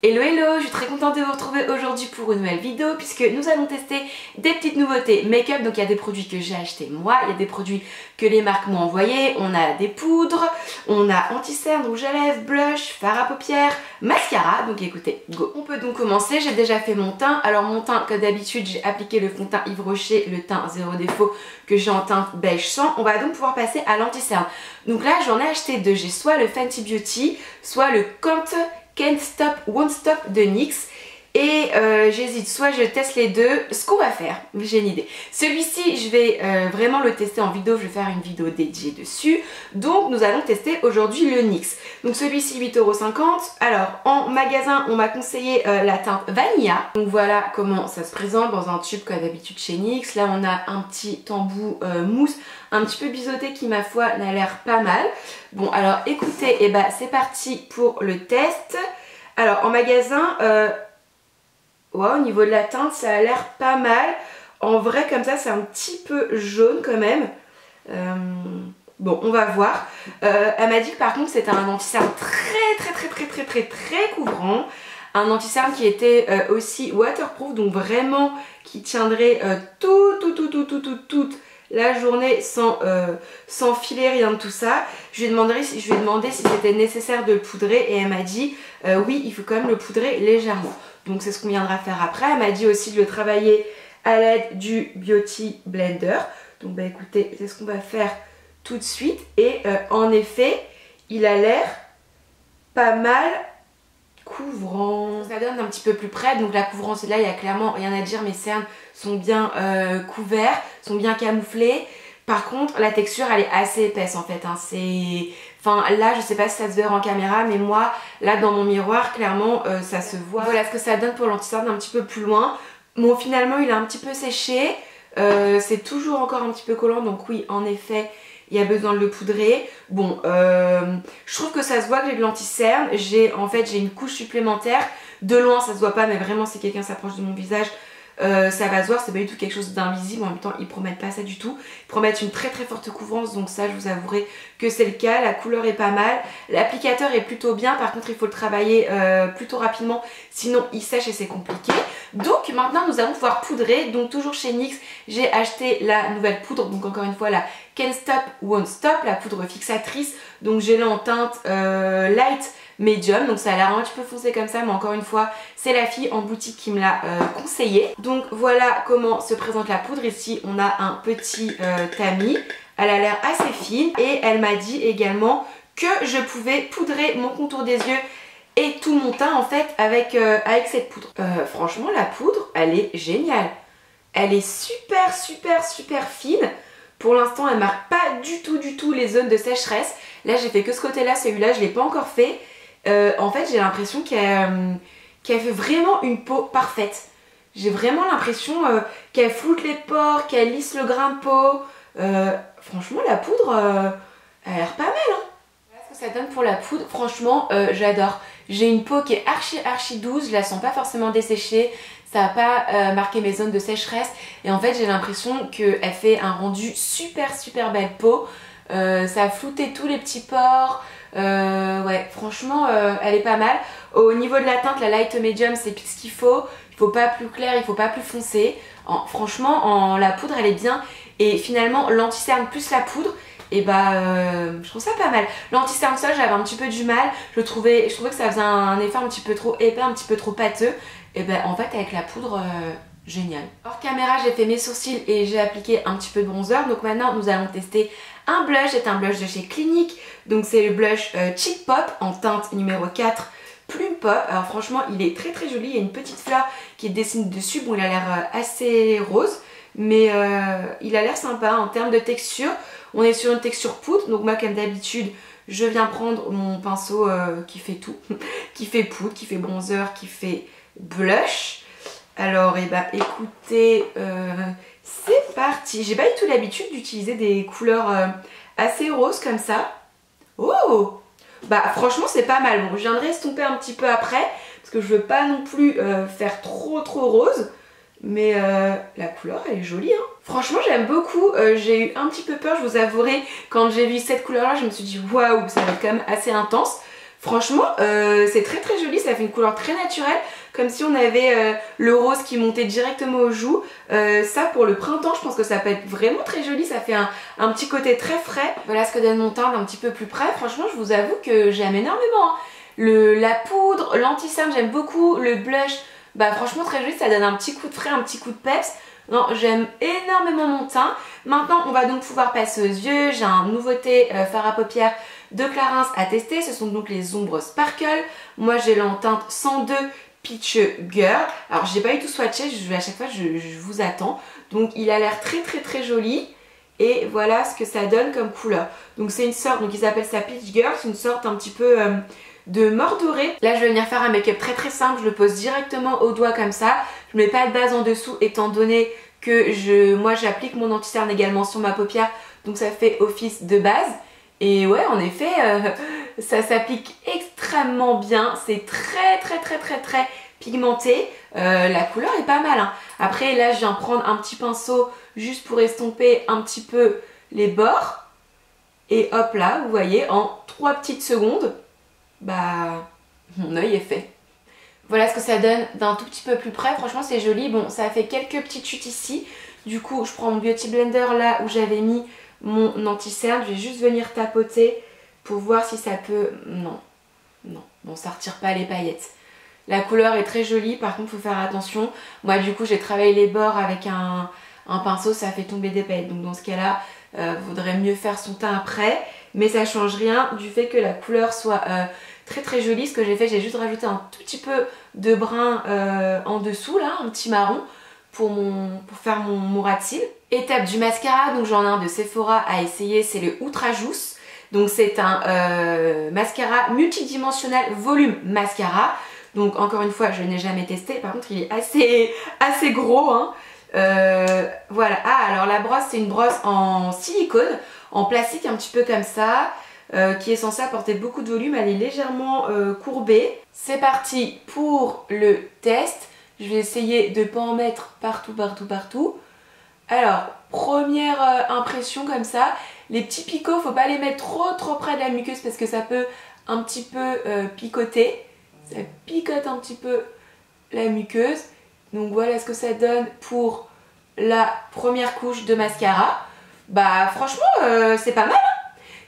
Hello hello, je suis très contente de vous retrouver aujourd'hui pour une nouvelle vidéo puisque nous allons tester des petites nouveautés make-up. Donc il y a des produits que j'ai achetés moi, il y a des produits que les marques m'ont envoyés, on a des poudres, on a anti-cerne, rouge à lèvres, blush, fard à paupières, mascara. Donc écoutez, go. On peut donc commencer, j'ai déjà fait mon teint. Alors mon teint, comme d'habitude, j'ai appliqué le fond de teint Yves Rocher, le teint zéro défaut que j'ai en teinte beige sang. On va donc pouvoir passer à l'anti-cerne. Donc là j'en ai acheté deux, j'ai soit le Fenty Beauty, soit le Can't Stop, Won't Stop de NYX. Et j'hésite, soit je teste les deux. Ce qu'on va faire, j'ai une idée. Celui-ci, je vais vraiment le tester en vidéo. Je vais faire une vidéo dédiée dessus. Donc nous allons tester aujourd'hui le NYX. Donc celui-ci 8,50 €. Alors en magasin, on m'a conseillé la teinte Vanilla. Donc voilà comment ça se présente dans un tube comme d'habitude chez NYX. Là on a un petit embout mousse un petit peu biseauté qui ma foi n'a l'air pas mal. Bon alors écoutez, et bah c'est parti pour le test. Alors en magasin, ouais, au niveau de la teinte ça a l'air pas mal. En vrai comme ça c'est un petit peu jaune quand même. Bon on va voir. Elle m'a dit que par contre c'était un anti-cerne très couvrant. Un anti-cerne qui était aussi waterproof, donc vraiment qui tiendrait toute la journée sans filer, rien de tout ça. Je lui ai demandé si c'était nécessaire de le poudrer et elle m'a dit oui, il faut quand même le poudrer légèrement. Donc c'est ce qu'on viendra faire après. Elle m'a dit aussi de le travailler à l'aide du Beauty Blender. Donc bah écoutez, c'est ce qu'on va faire tout de suite. Et en effet, il a l'air pas mal couvrant. Ça donne un petit peu plus près, donc la couvrance là il n'y a clairement rien à dire, mes cernes sont bien couverts, sont bien camouflés. Par contre la texture elle est assez épaisse en fait, hein. Enfin là je sais pas si ça se verra en caméra, mais moi là dans mon miroir clairement ça se voit. Voilà ce que ça donne pour l'anti-cerne un petit peu plus loin. Bon finalement il a un petit peu séché, c'est toujours encore un petit peu collant, donc oui en effet il y a besoin de le poudrer. Bon, je trouve que ça se voit que j'ai de l'anti-cerne. En fait, j'ai une couche supplémentaire. De loin, ça se voit pas, mais vraiment, si quelqu'un s'approche de mon visage, ça va se voir. C'est pas du tout quelque chose d'invisible. En même temps, ils promettent pas ça du tout. Ils promettent une très forte couvrance. Donc ça, je vous avouerai que c'est le cas. La couleur est pas mal. L'applicateur est plutôt bien. Par contre, il faut le travailler plutôt rapidement. Sinon, il sèche et c'est compliqué. Donc maintenant, nous allons pouvoir poudrer. Donc toujours chez NYX, j'ai acheté la nouvelle poudre. Donc encore une fois, la Can't Stop, Won't Stop, la poudre fixatrice. Donc j'ai là en teinte light medium, donc ça a l'air un petit peu foncé comme ça, mais encore une fois c'est la fille en boutique qui me l'a conseillé. Donc voilà comment se présente la poudre. Ici on a un petit tamis, elle a l'air assez fine et elle m'a dit également que je pouvais poudrer mon contour des yeux et tout mon teint en fait avec cette poudre. Franchement la poudre elle est géniale, elle est super fine. Pour l'instant elle marque pas du tout les zones de sécheresse. Là j'ai fait que ce côté là, celui-là je l'ai pas encore fait. En fait j'ai l'impression qu'elle fait vraiment une peau parfaite. J'ai vraiment l'impression qu'elle floute les pores, qu'elle lisse le grain de peau. Franchement la poudre elle a l'air pas mal hein. Voilà ce que ça donne pour la poudre. Franchement j'adore. J'ai une peau qui est archi douce, je la sens pas forcément desséchée. Ça n'a pas marqué mes zones de sécheresse. Et en fait j'ai l'impression qu'elle fait un rendu super belle peau. Ça a flouté tous les petits pores. Ouais franchement elle est pas mal. Au niveau de la teinte, la light medium c'est ce qu'il faut. Il faut pas plus clair, il faut pas plus foncé. Franchement la poudre elle est bien. Et finalement l'anti-cerne plus la poudre, et bah je trouve ça pas mal. L'anti-cerne seul j'avais un petit peu du mal. Je trouvais que ça faisait un effet un petit peu trop épais, un petit peu trop pâteux. Et ben en fait avec la poudre génial. Hors caméra j'ai fait mes sourcils et j'ai appliqué un petit peu de bronzer. Donc maintenant nous allons tester un blush. C'est un blush de chez Clinique. Donc c'est le blush Cheek Pop en teinte numéro 4 Plume Pop. Alors franchement il est très joli. Il y a une petite fleur qui est dessinée dessus. Bon il a l'air assez rose, mais il a l'air sympa en termes de texture. On est sur une texture poudre. Donc moi comme d'habitude je viens prendre mon pinceau qui fait tout. Qui fait poudre, qui fait bronzer, qui fait blush. Alors et bah écoutez c'est parti. J'ai pas du tout l'habitude d'utiliser des couleurs assez roses comme ça. Oh bah franchement c'est pas mal. Bon je viendrai estomper un petit peu après parce que je veux pas non plus faire trop rose. Mais la couleur elle est jolie hein. Franchement j'aime beaucoup. J'ai eu un petit peu peur, je vous avouerai, quand j'ai vu cette couleur là je me suis dit waouh ça va être quand même assez intense. Franchement, c'est très très joli, ça fait une couleur très naturelle, comme si on avait le rose qui montait directement aux joues. Ça pour le printemps, je pense que ça peut être vraiment très joli, ça fait un petit côté très frais. Voilà ce que donne mon teint d'un petit peu plus près. Franchement, je vous avoue que j'aime énormément. La poudre, l'anti-cerne, j'aime beaucoup. Le blush, bah franchement très joli, ça donne un petit coup de frais, un petit coup de peps. Non, j'aime énormément mon teint. Maintenant, on va donc pouvoir passer aux yeux. J'ai un nouveauté fard à paupières de Clarins à tester. Ce sont donc les ombres Sparkle. Moi, j'ai en teinte 102 Peach Girl. Alors, j'ai pas eu tout swatché. À chaque fois, je vous attends. Donc, il a l'air très très très joli. Et voilà ce que ça donne comme couleur. Donc, c'est une sorte, donc ils appellent ça Peach Girl. C'est une sorte un petit peu de mort doré. Là, je vais venir faire un make-up très très simple. Je le pose directement au doigt comme ça. Je mets pas de base en dessous étant donné que moi j'applique mon anti-cerne également sur ma paupière. Donc ça fait office de base. Et ouais, en effet, ça s'applique extrêmement bien. C'est très très très très très pigmenté. La couleur est pas mal, hein. Après, là, je viens prendre un petit pinceau juste pour estomper un petit peu les bords. Et hop là, vous voyez, en 3 petites secondes, bah, mon œil est fait. Voilà ce que ça donne d'un tout petit peu plus près. Franchement, c'est joli. Bon, ça a fait quelques petites chutes ici. Du coup, je prends mon Beauty Blender là où j'avais mis mon anti-cerne. Je vais juste venir tapoter pour voir si ça peut... Non, non. Bon, ça retire pas les paillettes. La couleur est très jolie. Par contre, il faut faire attention. Moi, du coup, j'ai travaillé les bords avec un pinceau. Ça fait tomber des paillettes. Donc, dans ce cas-là, vaudrait mieux faire son teint après. Mais ça change rien du fait que la couleur soit... très très jolie. Ce que j'ai fait, j'ai juste rajouté un tout petit peu de brun en dessous là, un petit marron pour faire mon ras de cils. Étape du mascara, donc j'en ai un de Sephora à essayer, c'est le Ultra Juice. Donc c'est un mascara multidimensionnel volume mascara. Donc encore une fois, je n'ai jamais testé, par contre il est assez gros, hein. Voilà. Ah, alors la brosse, c'est une brosse en silicone, en plastique un petit peu comme ça. Qui est censée apporter beaucoup de volume, elle est légèrement courbée. C'est parti pour le test. Je vais essayer de ne pas en mettre partout, partout, partout. Alors, première impression comme ça, les petits picots, faut pas les mettre trop près de la muqueuse parce que ça peut un petit peu picoter. Ça picote un petit peu la muqueuse. Donc voilà ce que ça donne pour la première couche de mascara. Bah franchement, c'est pas mal, hein.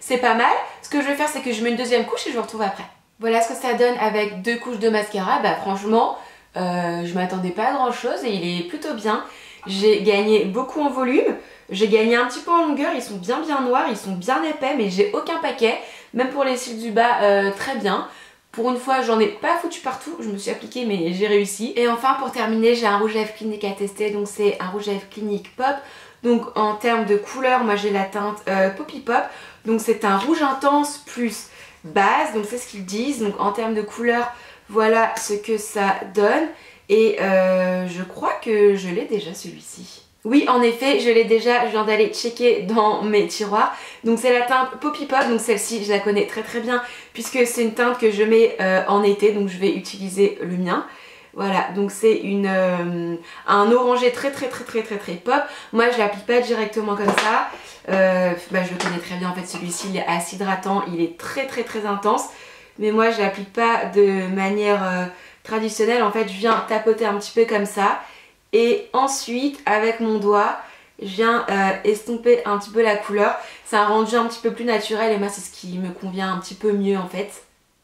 C'est pas mal. Ce que je vais faire, c'est que je mets une deuxième couche et je vous retrouve après. Voilà ce que ça donne avec 2 couches de mascara. Bah franchement, je m'attendais pas à grand chose et il est plutôt bien. J'ai gagné beaucoup en volume. J'ai gagné un petit peu en longueur. Ils sont bien noirs, ils sont bien épais, mais j'ai aucun paquet. Même pour les cils du bas, très bien. Pour une fois, j'en ai pas foutu partout. Je me suis appliquée, mais j'ai réussi. Et enfin, pour terminer, j'ai un rouge à lèvres clinique à tester. Donc c'est un rouge à lèvres clinique Pop. Donc en termes de couleur, moi j'ai la teinte Poppy Pop. Donc c'est un rouge intense plus base, donc c'est ce qu'ils disent. Donc en termes de couleur, voilà ce que ça donne. Et je crois que je l'ai déjà celui-ci. Oui, en effet, je l'ai déjà, je viens d'aller checker dans mes tiroirs. Donc c'est la teinte Poppy Pop, donc celle-ci je la connais très très bien puisque c'est une teinte que je mets en été, donc je vais utiliser le mien. Voilà, donc c'est un orangé très pop. Moi je l'applique pas directement comme ça. Bah, je le connais très bien en fait, celui-ci il est assez hydratant, il est très intense. Mais moi je l'applique pas de manière traditionnelle. En fait je viens tapoter un petit peu comme ça. Et ensuite avec mon doigt je viens estomper un petit peu la couleur. C'est un rendu un petit peu plus naturel et moi c'est ce qui me convient un petit peu mieux en fait.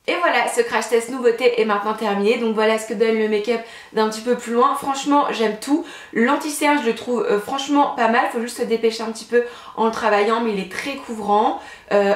Et voilà, ce crash test nouveauté est maintenant terminé. Donc voilà ce que donne le make-up d'un petit peu plus loin. Franchement, j'aime tout. L'anti-cerne, je le trouve franchement pas mal. Faut juste se dépêcher un petit peu en le travaillant, mais il est très couvrant.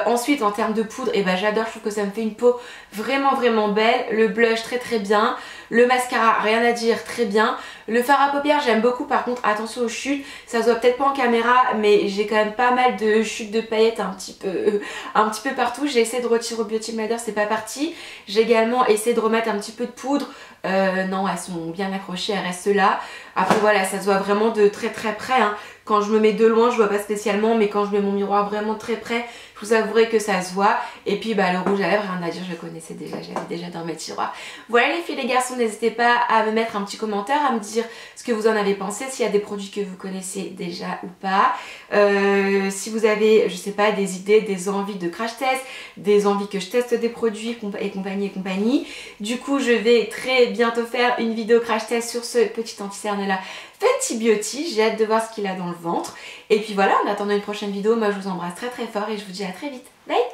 Ensuite, en termes de poudre, et ben j'adore. Je trouve que ça me fait une peau vraiment belle. Le blush, très bien. Le mascara, rien à dire, très bien. Le fard à paupières, j'aime beaucoup. Par contre, attention aux chutes. Ça se voit peut-être pas en caméra, mais j'ai quand même pas mal de chutes de paillettes un petit peu partout. J'ai essayé de retirer au Beauty Blender, c'est pas parti. J'ai également essayé de remettre un petit peu de poudre. Non, elles sont bien accrochées, elles restent là. Après voilà, ça se voit vraiment de très près, hein. Quand je me mets de loin, je vois pas spécialement, mais quand je mets mon miroir vraiment très près, vous avouerai que ça se voit. Et puis bah le rouge à lèvres, rien à dire, je le connaissais déjà, j'avais déjà dans mes tiroirs. Voilà les filles, les garçons, n'hésitez pas à me mettre un petit commentaire, à me dire ce que vous en avez pensé, s'il y a des produits que vous connaissez déjà ou pas. Si vous avez, je sais pas, des idées, des envies de crash test, des envies que je teste des produits et compagnie. Du coup, je vais très bientôt faire une vidéo crash test sur ce petit anti-cerne là Fenty Beauty. J'ai hâte de voir ce qu'il a dans le ventre. Et puis voilà, en attendant une prochaine vidéo, moi je vous embrasse très très fort et je vous dis à très vite. Bye!